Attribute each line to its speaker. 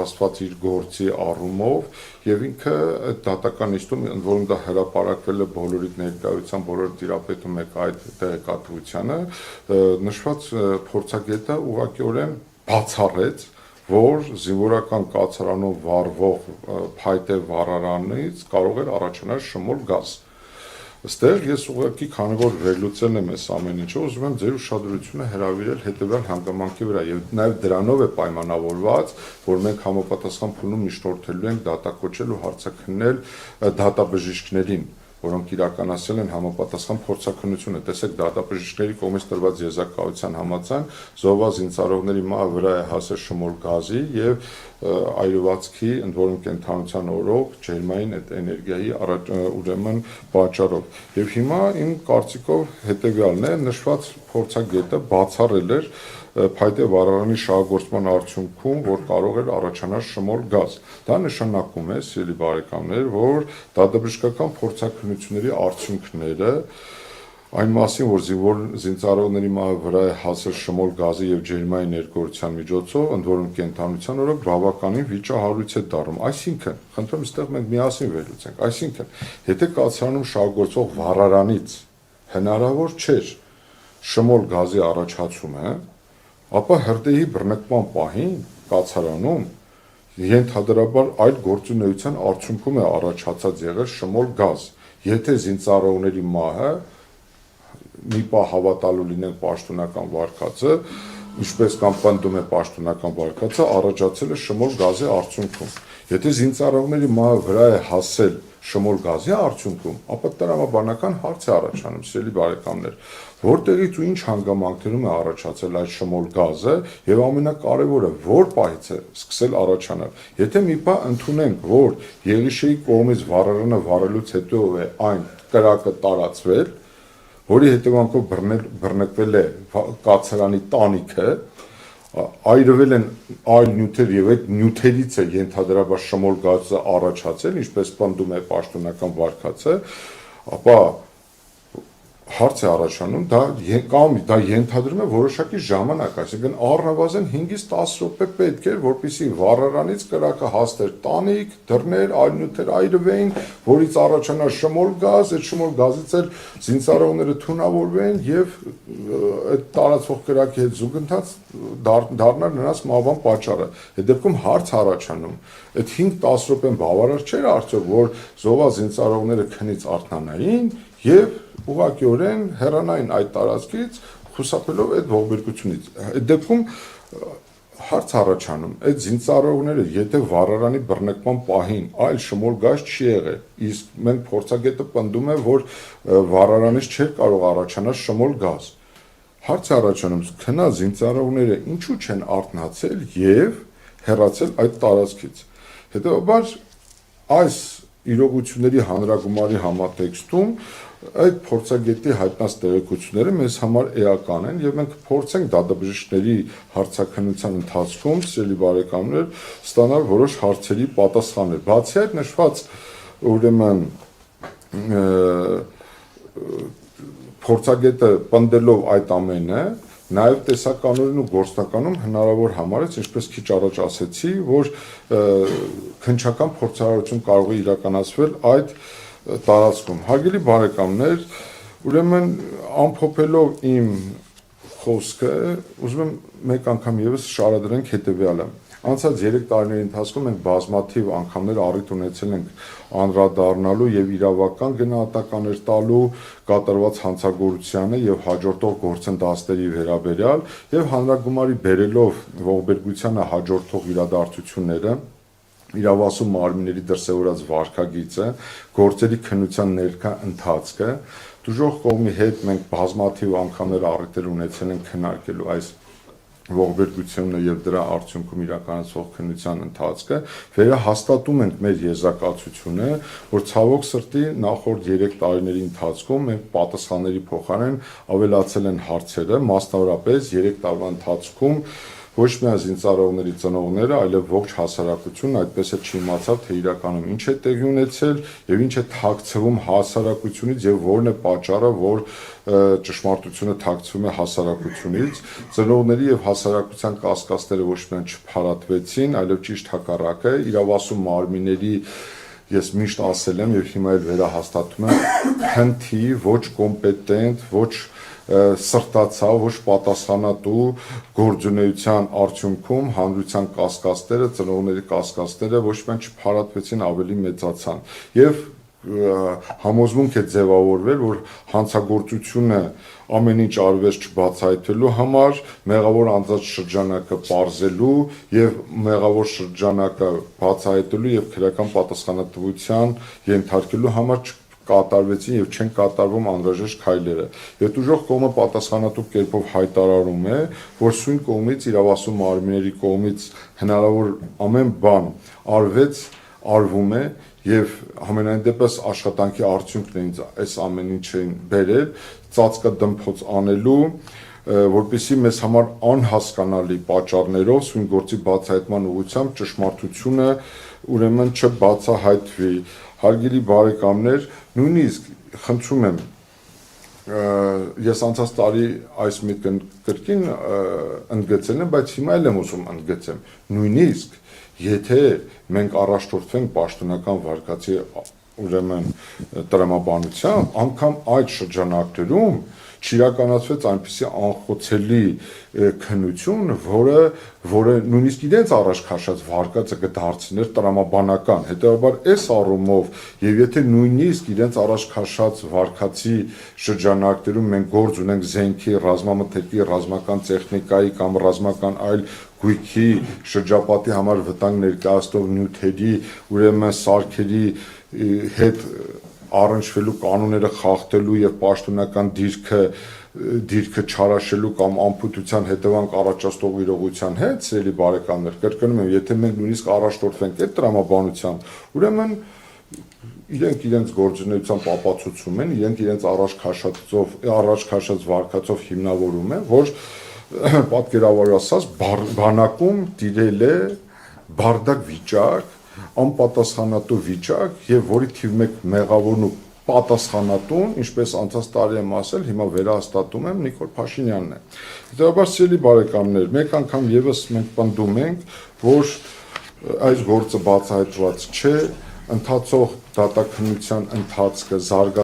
Speaker 1: պատրաստված իր գործի առումով եւ ինքը այդ դատական նիստում ընդ որում դա հրապարակվել է բոլորի ներկայության, բոլոր տիրապետում եք այդ տեղեկատվությանը, նշված փորձագետը ուղղակիորեն բացառեց, որ զինվորական կացարանով վառվող փայտե վառարանից կարող էր առաջանալ շմուլ գազ։ Այստեղ ես ուղղակի քանի որ վերլուծել եմ այս ամեն ինչը, ուզում եմ ձեր ուշադրությունը հրավիրել հետևյալ հանգամանքի վրա եւ նաեւ դրանով է պայմանավորված, որ մենք համապատասխան փուլում միջնորդելու ենք դատակոչել ու հարցաքննել դատաբժիշկներին, որոնք իրականացրել են համապատասխան փորձաքննությունը։ Տեսեք, դատաբժիշկների կողմից տրված եզրակացության համաձայն զոհված զինծառայողների մահը վրա է հասել շմուլ գազի եւ այրվածքի, ընդ որում կենթանության օրոք ջերմային այդ էներգիայի ուրեմն պատճառով։ Եվ հիմա իմ կարծիքով հետեւյալն է, նշված փորձագետը բացառել էր փայտե վառարանի շահագործման արդյունքում, որ կարող էր առաջանալ շմուլ գազ։ Դա նշանակում է, սիրելի բարեկամներ, որ դատաբժշկական փորձաքննությունների արդյունքները այն մասին, որ զինծառայողների մահը վրա է հասել շմուլ գազի եւ ջերմային ներկայության միջոցով, ընդ որում կենթանության օրոք բավականին վիճահարույց է դառնում։ Այսինքն, խնդրում այստեղ մենք միասին վերլուծենք, այսինքն, եթե կացարանում շահագործող վառարանից հնարավոր չէր շմուլ գազի առաջացումը, ապա հրդեհի բռնկման պահին կացարանում ենթադրաբար այդ գործունեության արդյունքում է առաջացած եղել շմուլ գազ, եթե զինծառայողների մահը մի պահ հավատալու լինենք պաշտոնական վարկածը, ինչպես կամ պնդում է պաշտոնական վարկածը, առաջացել է շմուլ գազի արդյունքում։ Եթե զինծառայողների մահը վրա է հասել շմուլ գազի արդյունքում, ապա տրամաբանական հարց է առաջանում, սիրելի բարեկամներ, որտեղից ու ինչ հանգամանքներում է առաջացել այդ շմուլ գազը եւ ամենակարևորը որ պահից է սկսել առաջանալ։ Եթե մի բան ընդունենք, որ Եղիշեի կողմից վառարանը վառելուց հետո է այն կրակը տարածվել, որի հետևանքով բռնկվել է կացարանի տանիքը, այրվել են այլ նյութեր եւ այդ նյութերից է ենթադրաբար շմուլ գազը առաջացել, ինչպես պնդում է պաշտոնական վարկածը, ապա հարց է առաջանում, դա ենթադրում է որոշակի ժամանակ, այսինքն առնվազն 5-ից 10 րոպե պետք էր, որպեսզի վառարանից կրակը հասներ տանիք, դռներ, այլ նյութեր այրվեին, որից առաջանար շմուլ գազ, այդ շմուլ գազից էլ զինծառայողները թունավորվեն եւ այդ տարածվող կրակի հետ զուգընթաց դառնար նրանց մահվան պատճառը։ Այդ դեպքում հարց առաջանում, այդ 5-10 րոպեն բավարար չէր արդյոք, որ զոհված զինծառայողները քնից արթնանային եւ ուղղակիորեն հեռանային այդ տարածքից, խուսափելով այդ ողբերգությունից։ Այդ դեպքում հարց առաջանում, այդ զինծառայողները, եթե վառարանի բռնկման պահին այլ շմուլ գազ չի եղել, իսկ մենք փորձագետը պնդում է, որ վառարանից չէր կարող առաջանալ շմուլ գազ։ Հարց է առաջանում, քնած զինծառայողները ինչու չեն արթնացել եւ հեռացել այդ տարածքից։ Հետեւաբար այս իրողությունների հանրագումարի համատեքստում այդ փորձագետի հայտնած տեղեկությունները մեզ համար էական են եւ մենք փորձենք դատաբժիշկների հարցաքննության ընթացքում, սիրելի բարեկամներ, ստանալ որոշ հարցերի պատասխաններ։ Բացի այդ նշված ուրեմն փորձագետը պնդելով այդ ամենը, նաև տեսականորեն ու գործնականում հնարավոր համարեց, ինչպես քիչ առաջ ասեցի, որ քննչական փորձարարություն կարող է իրականացվել այդ տարածքում։ Հարգելի բարեկամներ, ուրեմն ամփոփելով իմ խոսքը, ուզում եմ մեկ անգամ եւս շարադրենք հետեւյալը։ Անցած 3 տարիների ընթացքում մենք բազմաթիվ անգամներ առիթ ունեցել ենք անդրադառնալու եւ իրավական գնահատականներ տալու կատարված հանցագործությանը եւ հաջորդող գործընթացների վերաբերյալ եւ հանրագումարի բերելով ողբերգությանը հաջորդող իրադարձությունները, իրավասու մարմինների դրսևորած վարքագիծը, գործերի քննության ներկա ընթացքը, դժոխք կողմի հետ մենք բազմաթիվ անգամներ առիթեր ունեցել ենք քննարկելու այս ողբերգությունը եւ դրա արդյունքում իրականացվող քննության ընթացքը, վերահաստատում ենք մեր եզրակացությունը, որ ցավոք սրտի նախորդ 3 տարիների ընթացքում մենք պատասխանների փոխարեն ավելացել են հարցերը, մասնավորապես 3 տարվա ընթացքում ոչ միայն զինծառայողների ծնողները, այլև ողջ հասարակությունն այդպես էլ չիմացավ, թե իրականում ինչ է տեղի ունեցել եւ ինչ է թաքցվում հասարակությունից եւ որն է պատճառը, որ ճշմարտությունը թաքցվում է հասարակությունից։ Ծնողների եւ հասարակության կասկածները ոչ միայն չփարատվեցին, այլև ճիշտ հակառակը, իրավասու մարմինների ես միշտ ասել եմ եւ հիմա էլ վերահաստատում եմ, հնթի, ոչ կոմպետենտ, ոչ սրտացավ, ոչ պատասխանատու գործունեության արդյունքում հանրության կասկածները, ծնողների կասկածները ոչ միայն չփարատվեցին, ավելի մեծացան։ Եվ համոզմունք է ձևավորվել, որ հանցագործությունը ամեն ինչ արվեց չբացահայտվելու համար, մեղավոր անձած շրջանակը պարզելու եւ մեղավոր շրջանակը բացահայտելու եւ քրեական պատասխանատվության ենթարկելու համար կատարվեցին եւ չեն կատարվում անհրաժեշտ քայլերը։ Եվ ուժեղ կողմը պատասխանատու կերպով հայտարարում է, որ սույն կողմից իրավասու մարմինների կողմից հնարավոր ամեն բան արվեց, արվում է եւ համենայն դեպս աշխատանքի արդյունքն է ինձ այս ամեն ինչին բերել ծածկը դմփոց անելու, որպեսզի մեզ համար անհասկանալի պատճառներով սույն գործի բացահայտման ուղղությամբ ճշմարտությունը ուրեմն չբացահայտվի։ Հարգելի բարեկամներ, նույնիսկ խնդրում եմ, ես անցած տարի այս միտքը կրկին ընդգծել եմ, բայց հիմա էլ եմ ուզում ընդգծեմ, նույնիսկ եթե մենք առաջնորդվենք պաշտոնական վարկածի ուրեմն տրամաբանությամբ, անգամ այդ շրջանակներում չիրականացվեց այնպիսի անխոցելի քննություն, որը նույնիսկ իրենց առաջ քաշած վարկածը կդարձներ տրամաբանական։ Հետևաբար այս առումով եւ եթե նույնիսկ իրենց առաջ քաշած վարկածի շրջանակներում մենք գործ ունենք զենքի, ռազմամթերքի, ռազմական տեխնիկայի կամ ռազմական այլ գույքի շրջապատի համար վտանգ ներկայացնող նյութերի, ուրեմն սարքերի հետ առնչվելու կանոնները խախտելու եւ պաշտոնական դիրքը չարաշելու կամ անփութության հետևանք առաջացնող իրողության հետ, սիրելի բարեկամներ, կրկնում եմ, եթե մենք նույնիսկ առաջնորդվենք այդ տրամաբանությամբ, ուրեմն իրենք իրենց գործունեությամբ ապացուցում են, իրենք իրենց առաջ քաշած վարկածով հիմնավորում են, որ պատկերավոր ասած բանակում տիրել է բարդակ վիճակ, անպատասխանատու վիճակ եւ որի թիվ 1 մեղավորն ու պատասխանատուն, ինչպես անցած տարի եմ ասել, հիմա վերահաստատում եմ Նիկոլ Փաշինյանն է։ Հետևաբար սիրելի բարեկամներ, մեկ անգամ եւս մենք պնդում ենք, որ այս գործը բացահայտված չէ, ընթացող դատաքննության ընթացքը